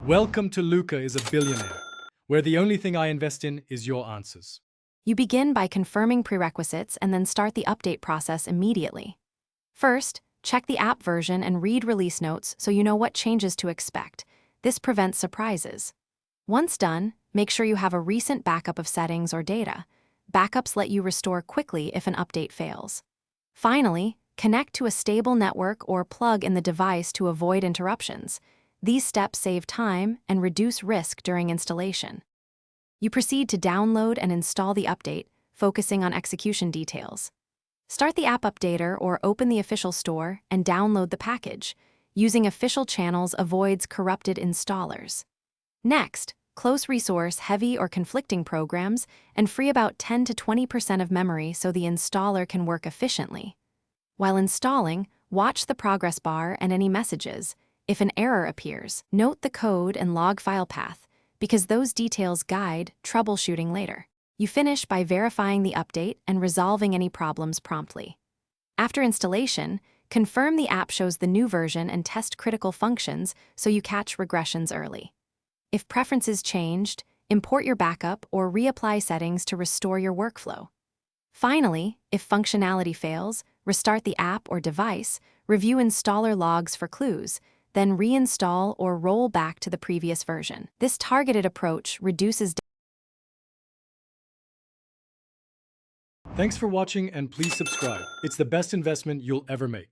Welcome to Luca is a Billionaire, where the only thing I invest in is your answers. You begin by confirming prerequisites and then start the update process immediately. First, check the app version and read release notes so you know what changes to expect. This prevents surprises. Once done, make sure you have a recent backup of settings or data. Backups let you restore quickly if an update fails. Finally, connect to a stable network or plug in the device to avoid interruptions. These steps save time and reduce risk during installation. You proceed to download and install the update, focusing on execution details. Start the app updater or open the official store and download the package. Using official channels avoids corrupted installers. Next, close resource heavy or conflicting programs and free about 10 to 20% of memory so the installer can work efficiently. While installing, watch the progress bar and any messages. If an error appears, note the code and log file path, because those details guide troubleshooting later. You finish by verifying the update and resolving any problems promptly. After installation, confirm the app shows the new version and test critical functions so you catch regressions early. If preferences changed, import your backup or reapply settings to restore your workflow. Finally, if functionality fails, restart the app or device, review installer logs for clues, then reinstall or roll back to the previous version. This targeted approach reduces. Thanks for watching and please subscribe. It's the best investment you'll ever make.